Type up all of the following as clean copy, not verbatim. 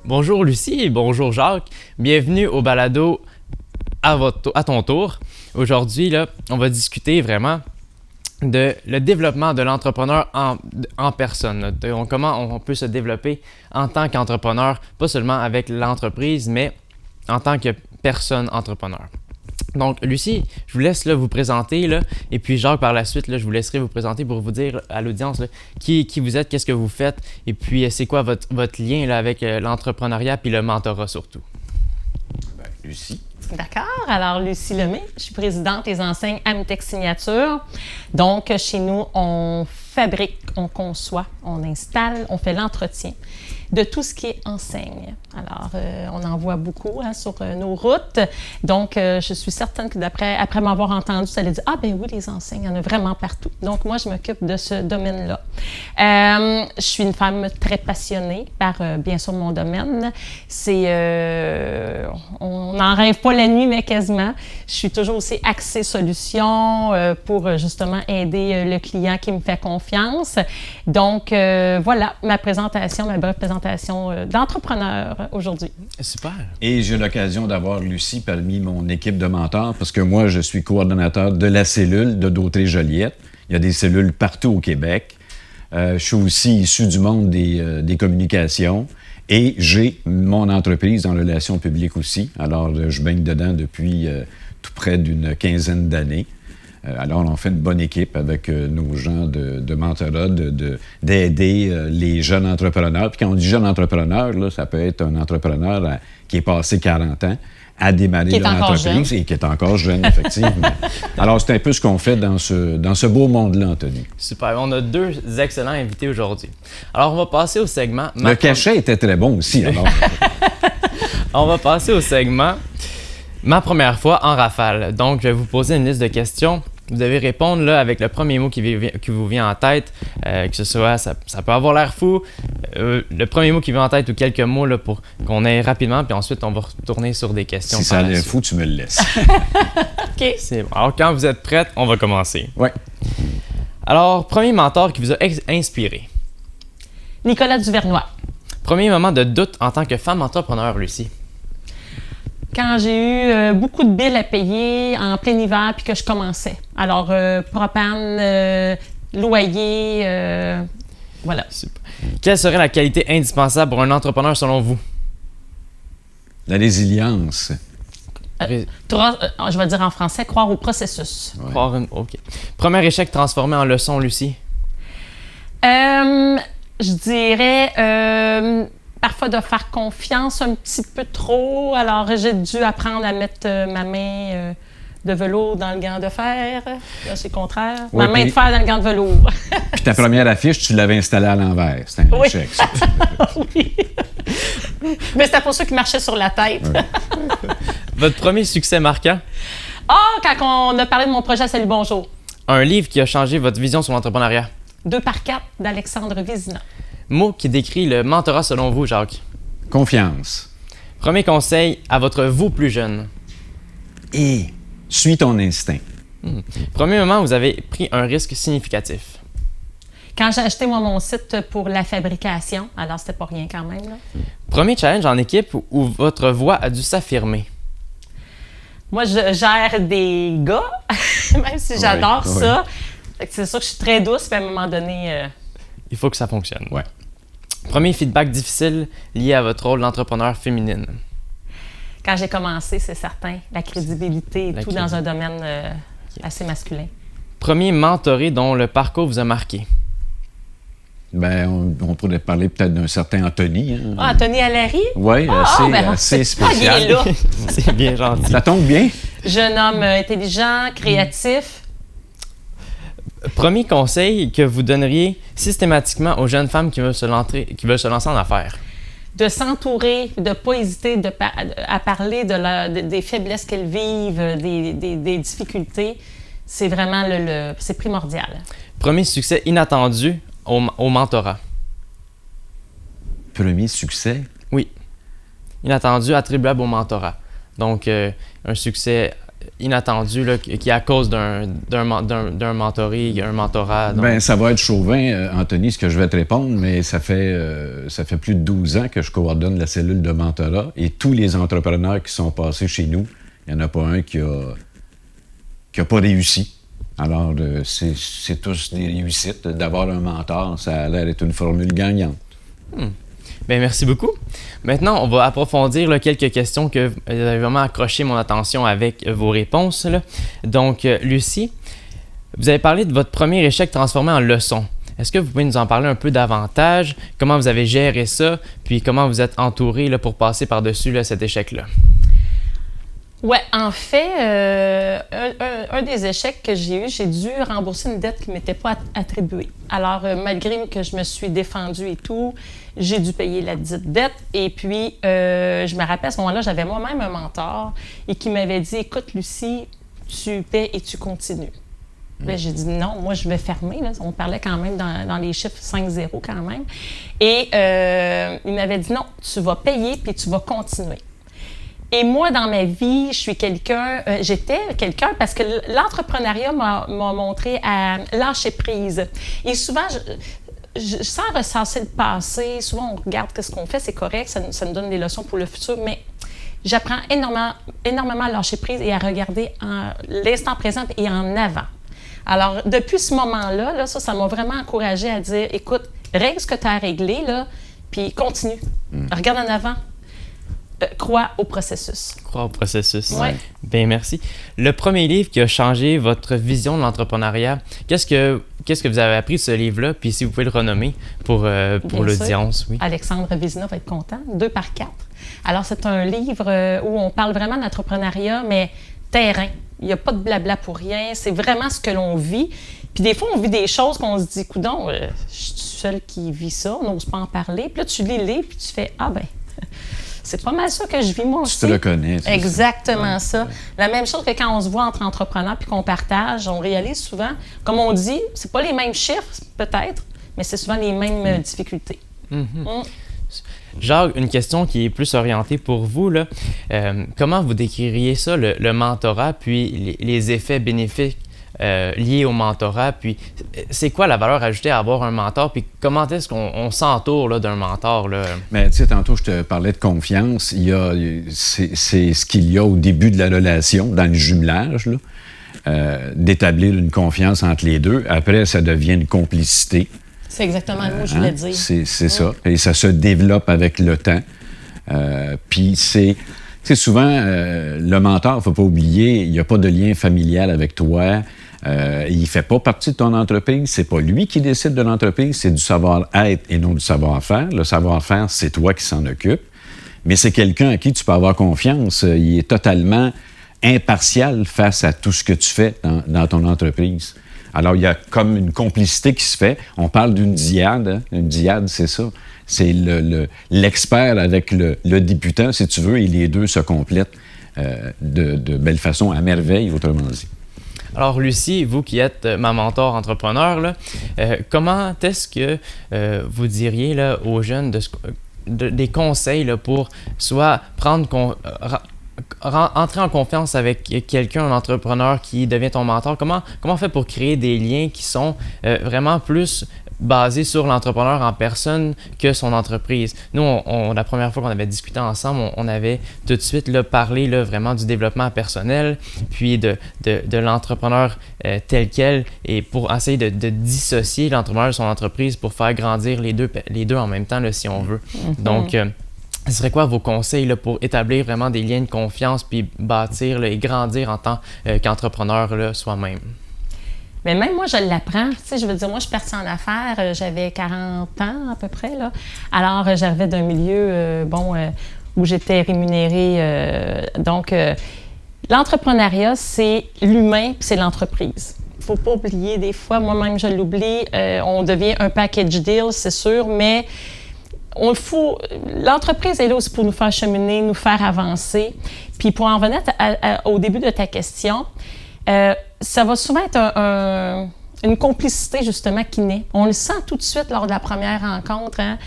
Bonjour Lucie et bonjour Jacques. Bienvenue au balado à ton tour. Aujourd'hui, là, on va discuter vraiment de le développement de l'entrepreneur en personne. Comment on peut se développer en tant qu'entrepreneur, pas seulement avec l'entreprise, mais en tant que personne entrepreneur. Donc, Lucie, je vous laisse là, vous présenter, là, et puis Jacques, par la suite, là, je vous laisserai vous présenter pour vous dire à l'audience là, qui vous êtes, qu'est-ce que vous faites, et puis c'est quoi votre lien là, avec l'entrepreneuriat puis le mentorat surtout. Lucie. D'accord. Alors, Lucie Lemay, je suis présidente des enseignes Amtech Signature. Donc, chez nous, on fabrique, on conçoit, on installe, on fait l'entretien de tout ce qui est enseigne. Alors, on en voit beaucoup sur nos routes. Donc, je suis certaine que après m'avoir entendu, vous allez dire « Ah, ben oui, les enseignes, il y en a vraiment partout. » Donc, moi, je m'occupe de ce domaine-là. Je suis une femme très passionnée par, bien sûr, mon domaine. On n'en rêve pas la nuit, mais quasiment. Je suis toujours aussi axée solution pour, justement, aider le client qui me fait confiance. Donc, voilà ma brève présentation d'entrepreneur aujourd'hui. Super. Et j'ai l'occasion d'avoir Lucie parmi mon équipe de mentors parce que moi, je suis coordonnateur de la cellule de Dautré-Joliette. Il y a des cellules partout au Québec. Je suis aussi issu du monde des communications et j'ai mon entreprise en relations publiques aussi. Alors, je baigne dedans depuis tout près d'une quinzaine d'années. Alors, on fait une bonne équipe avec nos gens de mentorat, d'aider les jeunes entrepreneurs. Puis quand on dit jeune entrepreneur, là, ça peut être un entrepreneur qui est passé 40 ans à démarrer leur entreprise et qui est encore jeune, effectivement. Alors, c'est un peu ce qu'on fait dans ce beau monde-là, Anthony. Super. On a deux excellents invités aujourd'hui. Alors, on va passer au segment... Le cachet était très bon aussi, alors. On va passer au segment Ma première fois en rafale. Donc, je vais vous poser une liste de questions. Vous devez répondre là, avec le premier mot qui vous vient en tête, que ce soit, ça peut avoir l'air fou, le premier mot qui vient en tête ou quelques mots là, pour qu'on aille rapidement, puis ensuite on va retourner sur des questions. Si ça a l'air fou, tu me le laisses. OK. C'est bon. Alors, quand vous êtes prête, on va commencer. Oui. Alors, premier mentor qui vous a inspiré? Nicolas Duvernois. Premier moment de doute en tant que femme entrepreneur, Lucie? Quand j'ai eu beaucoup de billes à payer en plein hiver puis que je commençais. Alors, propane, loyer, voilà. Super. Quelle serait la qualité indispensable pour un entrepreneur selon vous? La résilience. Je vais dire en français, croire au processus. Ouais. OK. Premier échec transformé en leçon, Lucie? Je dirais... parfois de faire confiance un petit peu trop. Alors, j'ai dû apprendre à mettre ma main de velours dans le gant de fer. Là, c'est le contraire. Oui, ma main de fer dans le gant de velours. Puis ta première affiche, tu l'avais installée à l'envers. C'était un échec, ça. Oui. Mais c'était pour ceux qui marchaient sur la tête. Ouais. Votre premier succès marquant? Quand on a parlé de mon projet Salut Bonjour. Un livre qui a changé votre vision sur l'entrepreneuriat? 2x4 d'Alexandre Vézina. Mot qui décrit le mentorat selon vous, Jacques? Confiance. Premier conseil à votre vous plus jeune? Et suis ton instinct. Premier moment où vous avez pris un risque significatif? Quand j'ai acheté mon site pour la fabrication, alors c'était pas rien quand même. Là. Premier challenge en équipe où votre voix a dû s'affirmer? Moi, je gère des gars, même si j'adore ça. C'est sûr que je suis très douce, puis à un moment donné... Il faut que ça fonctionne. Ouais. Premier feedback difficile lié à votre rôle d'entrepreneur féminine? Quand j'ai commencé, c'est certain, la crédibilité et tout dans un domaine assez masculin. Premier mentoré dont le parcours vous a marqué? Ben, on pourrait parler peut-être d'un certain Anthony. Hein? Anthony Allary? Oui, assez spécial. Là. C'est bien gentil. Ça tombe bien. Jeune homme intelligent, créatif. Premier conseil que vous donneriez systématiquement aux jeunes femmes qui veulent se lancer en affaires? De s'entourer, de ne pas hésiter à parler des faiblesses qu'elles vivent, des difficultés. C'est vraiment c'est primordial. Premier succès inattendu au mentorat? Premier succès? Oui. Inattendu, attribuable au mentorat. Donc, un succès inattendu là, qui est à cause d'un mentorat? Donc... Ben, ça va être chauvin, Anthony, ce que je vais te répondre, mais ça fait plus de 12 ans que je coordonne la cellule de mentorat et tous les entrepreneurs qui sont passés chez nous, il n'y en a pas un qui a pas réussi. Alors, c'est tous des réussites. D'avoir un mentor, ça a l'air d'être une formule gagnante. Bien, merci beaucoup. Maintenant, on va approfondir là, quelques questions que vous avez vraiment accroché mon attention avec vos réponses. Là. Donc, Lucie, vous avez parlé de votre premier échec transformé en leçon. Est-ce que vous pouvez nous en parler un peu davantage? Comment vous avez géré ça? Puis comment vous êtes entouré là, pour passer par-dessus là, cet échec-là? Oui, en fait, un des échecs que j'ai eu, j'ai dû rembourser une dette qui ne m'était pas attribuée. Alors, malgré que je me suis défendue et tout, j'ai dû payer la dite dette. Et puis, je me rappelle, à ce moment-là, j'avais moi-même un mentor et qui m'avait dit « Écoute, Lucie, tu paies et tu continues. » Là, j'ai dit « Non, moi, je vais fermer. » Là. On parlait quand même dans les chiffres 5-0 quand même. Et il m'avait dit « Non, tu vas payer puis tu vas continuer. » Et moi, dans ma vie, j'étais quelqu'un parce que l'entrepreneuriat m'a montré à lâcher prise. Et souvent, sans ressasser le passé, souvent on regarde ce qu'on fait, c'est correct, ça nous donne des leçons pour le futur, mais j'apprends énormément à lâcher prise et à regarder l'instant présent et en avant. Alors, depuis ce moment-là, là, ça m'a vraiment encouragée à dire, écoute, règle ce que tu as à régler, là, puis continue. Regarde en avant. Crois au processus. Crois au processus. Oui. Bien, merci. Le premier livre qui a changé votre vision de l'entrepreneuriat, qu'est-ce que vous avez appris de ce livre-là? Puis si vous pouvez le renommer pour l'audience. Oui. Alexandre Vézina va être content. 2 par 4. Alors, c'est un livre où on parle vraiment d'entrepreneuriat, mais terrain. Il n'y a pas de blabla pour rien. C'est vraiment ce que l'on vit. Puis des fois, on vit des choses qu'on se dit, coudonc, je suis seule qui vit ça, on n'ose pas en parler. Puis là, tu lis, puis tu fais, ah ben... C'est pas mal ça que je vis, moi aussi. Tu te reconnais. Exactement ça. ça. La même chose que quand on se voit entre entrepreneurs puis qu'on partage, on réalise souvent, comme on dit, c'est pas les mêmes chiffres, peut-être, mais c'est souvent les mêmes difficultés. Jacques, une question qui est plus orientée pour vous. Là. Comment vous décririez ça, le mentorat, puis les effets bénéfiques liés au mentorat, puis c'est quoi la valeur ajoutée à avoir un mentor, puis comment est-ce qu'on s'entoure là, d'un mentor? Là? Mais tu sais, tantôt, je te parlais de confiance. C'est ce qu'il y a au début de la relation, dans le jumelage, là, d'établir une confiance entre les deux. Après, ça devient une complicité. C'est exactement le mot que je voulais dire. C'est ça. Et ça se développe avec le temps. Puis c'est souvent, le mentor, il ne faut pas oublier, il n'y a pas de lien familial avec toi. Il ne fait pas partie de ton entreprise. C'est pas lui qui décide de l'entreprise, c'est du savoir-être et non du savoir-faire. Le savoir-faire, c'est toi qui s'en occupe. Mais c'est quelqu'un à qui tu peux avoir confiance. Il est totalement impartial face à tout ce que tu fais dans ton entreprise. Alors, il y a comme une complicité qui se fait. On parle d'une dyade. Hein? Une dyade, c'est ça. C'est l'expert avec le débutant, si tu veux, et les deux se complètent de belle façon, à merveille, autrement dit. Alors, Lucie, vous qui êtes ma mentor entrepreneur, là, comment est-ce que vous diriez là, aux jeunes des conseils là, pour soit entrer en confiance avec quelqu'un, un entrepreneur qui devient ton mentor? Comment on fait pour créer des liens qui sont vraiment plus basés sur l'entrepreneur en personne que son entreprise? Nous, la première fois qu'on avait discuté ensemble, on avait tout de suite là, parlé là, vraiment du développement personnel, puis de l'entrepreneur tel quel, et pour essayer de dissocier l'entrepreneur de son entreprise pour faire grandir les deux en même temps, là, si on veut. Donc, ce serait quoi vos conseils là, pour établir vraiment des liens de confiance puis bâtir là, et grandir en tant qu'entrepreneur là, soi-même? Mais même moi, je l'apprends. Tu sais, je veux dire, moi, je suis partie en affaires, j'avais 40 ans à peu près, là. Alors, j'arrivais d'un milieu, où j'étais rémunérée. Donc, l'entrepreneuriat, c'est l'humain puis c'est l'entreprise. Il ne faut pas oublier, des fois, moi-même, je l'oublie, on devient un package deal, c'est sûr, mais l'entreprise est là aussi pour nous faire cheminer, nous faire avancer. Puis pour en revenir au début de ta question, ça va souvent être une complicité, justement, qui naît. On le sent tout de suite lors de la première rencontre, hein?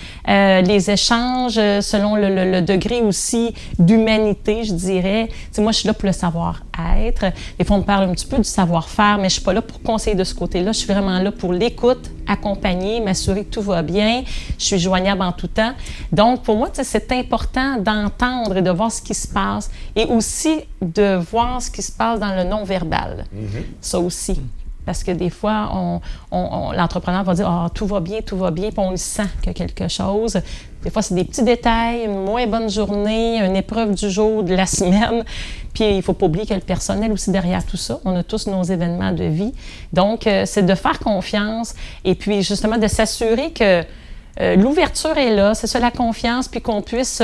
Les échanges, selon le degré aussi d'humanité, je dirais. Tu sais, moi, je suis là pour le savoir-être. Des fois, on me parle un petit peu du savoir-faire, mais je ne suis pas là pour conseiller de ce côté-là. Je suis vraiment là pour l'écoute, accompagner, m'assurer que tout va bien. Je suis joignable en tout temps. Donc, pour moi, tu sais, c'est important d'entendre et de voir ce qui se passe et aussi de voir ce qui se passe dans le non-verbal. Ça aussi. Parce que des fois, l'entrepreneur va dire « Ah, tout va bien », puis on le sent qu'il y a quelque chose. Des fois, c'est des petits détails, une moins bonne journée, une épreuve du jour, de la semaine. Puis, il ne faut pas oublier qu'il y a le personnel aussi derrière tout ça. On a tous nos événements de vie. Donc, c'est de faire confiance et puis, justement, de s'assurer que l'ouverture est là, c'est ça la confiance, puis qu'on puisse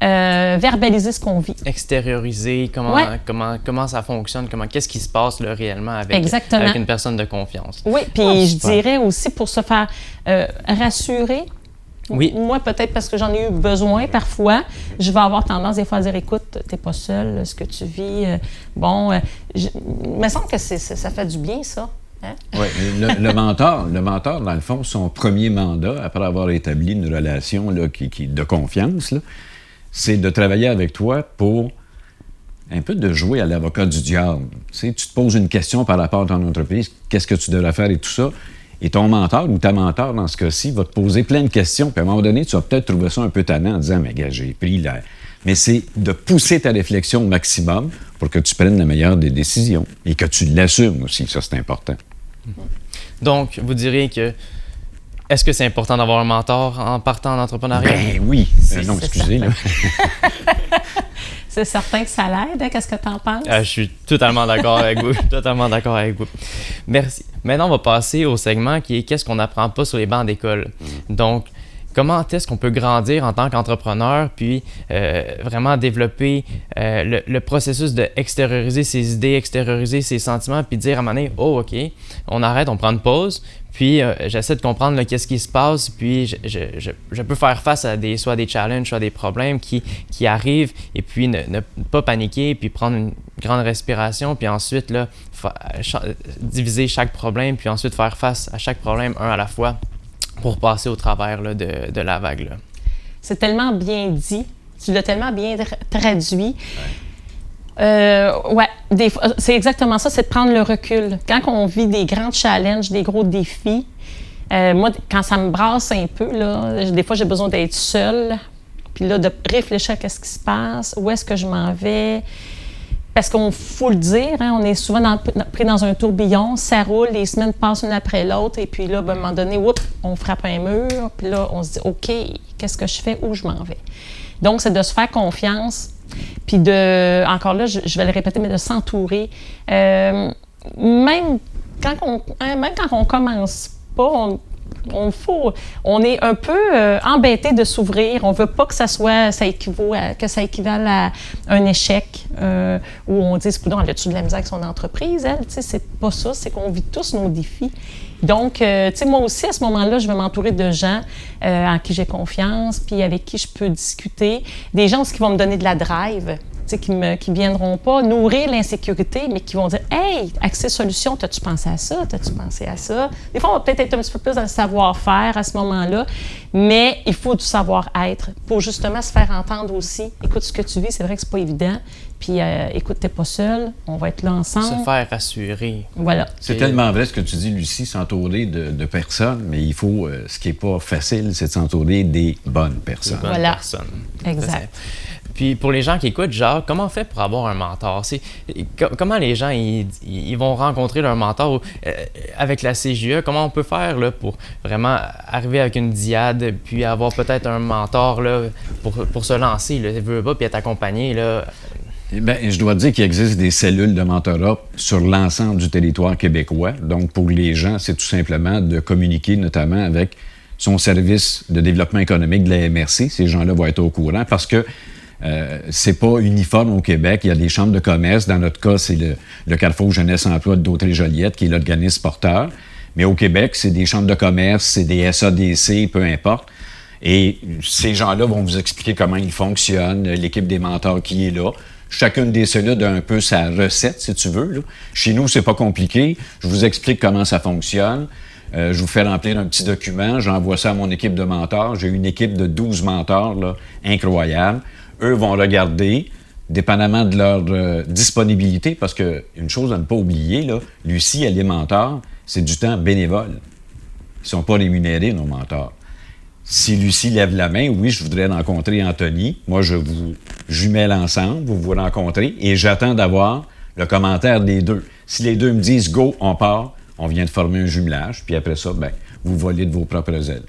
verbaliser ce qu'on vit. Extérioriser comment ça fonctionne, qu'est-ce qui se passe là, réellement avec une personne de confiance. Oui, puis je dirais aussi pour se faire rassurer. Oui. Moi, peut-être parce que j'en ai eu besoin parfois, je vais avoir tendance des fois à dire « Écoute, t'es pas seul, ce que tu vis, il me semble que ça fait du bien, ça. » Hein? Oui, le mentor, dans le fond, son premier mandat, après avoir établi une relation là, de confiance, là, c'est de travailler avec toi pour un peu de jouer à l'avocat du diable. Tu sais, tu te poses une question par rapport à ton entreprise, qu'est-ce que tu devrais faire et tout ça, et ton mentor ou ta mentor, dans ce cas-ci, va te poser plein de questions, puis à un moment donné, tu vas peut-être trouver ça un peu tannant en disant « Mais gars, j'ai pris l'air. » Mais c'est de pousser ta réflexion au maximum pour que tu prennes la meilleure des décisions et que tu l'assumes aussi, ça c'est important. Donc, vous diriez que est-ce que c'est important d'avoir un mentor en partant en entrepreneuriat? Ben oui. Non, excusez. Là. C'est certain que ça l'aide. Hein? Qu'est-ce que tu en penses? Je suis totalement d'accord avec vous. Merci. Maintenant, on va passer au segment qui est « Qu'est-ce qu'on n'apprend pas sur les bancs d'école? » Donc, comment est-ce qu'on peut grandir en tant qu'entrepreneur, puis vraiment développer le processus de extérioriser ses idées, extérioriser ses sentiments, puis dire à un moment donné, oh, OK, on arrête, on prend une pause, puis j'essaie de comprendre là, qu'est-ce qui se passe, puis je peux faire face à soit des challenges, soit des problèmes qui arrivent, et puis ne pas paniquer, puis prendre une grande respiration, puis ensuite là, diviser chaque problème, puis ensuite faire face à chaque problème un à la fois, pour passer au travers là, de la vague. Là. C'est tellement bien dit. Tu l'as tellement bien traduit. Des fois, c'est exactement ça, c'est de prendre le recul. Quand on vit des grands challenges, des gros défis, moi, quand ça me brasse un peu, là, des fois, j'ai besoin d'être seule. Puis là, de réfléchir à ce qui se passe, où est-ce que je m'en vais. Parce qu'on faut le dire, hein, on est souvent pris dans un tourbillon, ça roule, les semaines passent une après l'autre, et puis là, à un moment donné, on frappe un mur, puis là, on se dit, OK, qu'est-ce que je fais, où je m'en vais? Donc, c'est de se faire confiance, puis encore là, je vais le répéter, mais de s'entourer. Même quand on commence pas, on est un peu embêté de s'ouvrir. On veut pas que ça équivale à un échec où on dit, coudonc, elle a-tu de la misère avec son entreprise, elle? Tu sais, c'est pas ça, c'est qu'on vit tous nos défis. Donc, tu sais, moi aussi, à ce moment-là, je vais m'entourer de gens en qui j'ai confiance, puis avec qui je peux discuter. Des gens aussi qui vont me donner de la drive, tu sais, qui viendront pas nourrir l'insécurité, mais qui vont dire « Hey, Accès Solutions, t'as-tu pensé à ça? T'as-tu pensé à ça? » Des fois, on va peut-être être un petit peu plus dans le savoir-faire à ce moment-là, mais il faut du savoir-être pour justement se faire entendre aussi. Écoute, ce que tu vis, c'est vrai que c'est pas évident. Puis, écoute, t'es pas seul, on va être là ensemble. Se faire rassurer. Voilà. C'est tellement vrai ce que tu dis, Lucie, s'entourer de personnes, mais il faut, ce qui n'est pas facile, c'est de s'entourer des bonnes personnes. Des bonnes personnes. Exact. Puis pour les gens qui écoutent, genre, comment on fait pour avoir un mentor? Comment les gens ils vont rencontrer leur mentor avec la CJE? Comment on peut faire là, pour vraiment arriver avec une diade, puis avoir peut-être un mentor là, pour se lancer, là, veut pas, puis être accompagné? Là. Bien, je dois dire qu'il existe des cellules de mentorat sur l'ensemble du territoire québécois. Donc, pour les gens, c'est tout simplement de communiquer notamment avec son service de développement économique de la MRC. Ces gens-là vont être au courant parce que c'est pas uniforme au Québec. Il y a des chambres de commerce. Dans notre cas, c'est le Carrefour Jeunesse Emploi de Dautré-Joliette qui est l'organisme porteur. Mais au Québec, c'est des chambres de commerce, c'est des SADC, peu importe. Et ces gens-là vont vous expliquer comment ils fonctionnent, l'équipe des mentors qui est là. Chacune des cellules a un peu sa recette, si tu veux, là. Chez nous, c'est pas compliqué. Je vous explique comment ça fonctionne. Je vous fais remplir un petit document. J'envoie ça à mon équipe de mentors. J'ai une équipe de 12 mentors, là, incroyable. Eux vont regarder, dépendamment de leur disponibilité, parce qu'une chose à ne pas oublier, là, Lucie, elle est mentor, c'est du temps bénévole. Ils ne sont pas rémunérés, nos mentors. Si Lucie lève la main, oui, je voudrais rencontrer Anthony. Moi, je vous jumelle ensemble, vous vous rencontrez, et j'attends d'avoir le commentaire des deux. Si les deux me disent « Go, on part », on vient de former un jumelage, puis après ça, ben, vous volez de vos propres ailes.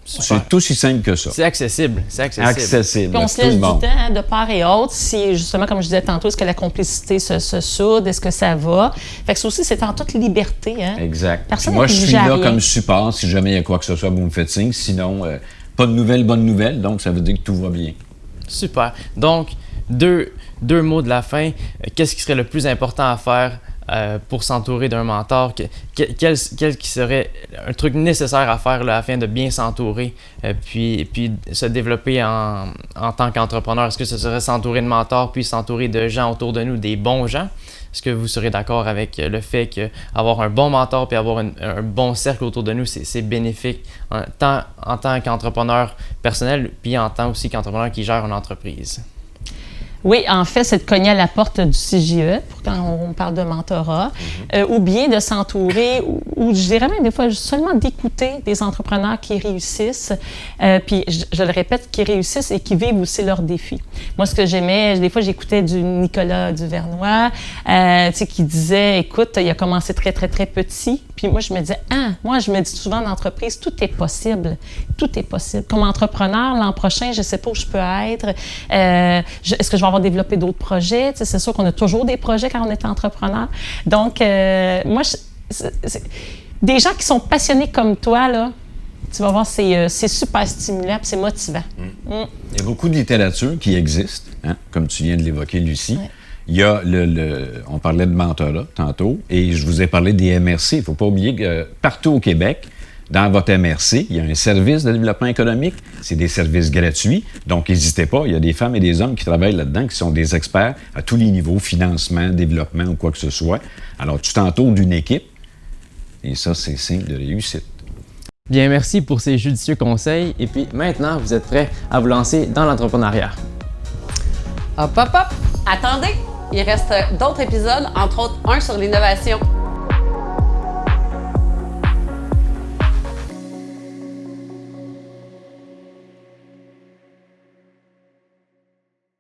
Super. C'est aussi simple que ça. C'est accessible. Accessible. Puis on se laisse du temps de part et autre. Si, justement, comme je disais tantôt, est-ce que la complicité se soude? Est-ce que ça va? Fait que ça aussi, c'est en toute liberté. Hein? Exact. Personne Moi, je suis là rien. comme support. Si jamais il y a quoi que ce soit, vous me faites signe. Sinon, pas de nouvelles, bonne nouvelle. Donc, ça veut dire que tout va bien. Super. Donc, deux mots de la fin. Qu'est-ce qui serait le plus important à faire pour s'entourer d'un mentor? Quel qui serait un truc nécessaire à faire là, afin de bien s'entourer puis se développer en tant qu'entrepreneur? Est-ce que ce serait s'entourer de mentors puis s'entourer de gens autour de nous, des bons gens? Est-ce que vous serez d'accord avec le fait qu'avoir un bon mentor puis avoir un bon cercle autour de nous, c'est bénéfique tant en tant qu'entrepreneur personnel puis en tant aussi qu'entrepreneur qui gère une entreprise? Oui, en fait, c'est de cogner à la porte du CJE pour quand on parle de mentorat, ou bien de s'entourer, ou je dirais même des fois seulement d'écouter des entrepreneurs qui réussissent, puis je le répète, qui réussissent et qui vivent aussi leurs défis. Moi, ce que j'aimais, des fois, j'écoutais du Nicolas Duvernois, tu sais, qui disait, écoute, il a commencé très, très, très petit, puis moi, je me disais, moi, je me dis souvent en entreprise, tout est possible. Tout est possible. Comme entrepreneur, l'an prochain, je ne sais pas où je peux être. Est-ce que je vais avoir développé d'autres projets? Tu sais, c'est sûr qu'on a toujours des projets quand on est entrepreneur. Donc, moi, des gens qui sont passionnés comme toi, là, tu vas voir, c'est super stimulant et c'est motivant. Il y a beaucoup de littérature qui existe, hein, comme tu viens de l'évoquer, Lucie. Ouais. Il y a on parlait de mentorat tantôt, et je vous ai parlé des MRC. Il ne faut pas oublier que partout au Québec, dans votre MRC, il y a un service de développement économique. C'est des services gratuits, donc n'hésitez pas. Il y a des femmes et des hommes qui travaillent là-dedans, qui sont des experts à tous les niveaux, financement, développement ou quoi que ce soit. Alors, tu t'entoures d'une équipe, et ça, c'est signe de réussite. Bien, merci pour ces judicieux conseils. Et puis maintenant, vous êtes prêts à vous lancer dans l'entrepreneuriat. Hop, hop, hop! Attendez! Il reste d'autres épisodes, entre autres un sur l'innovation.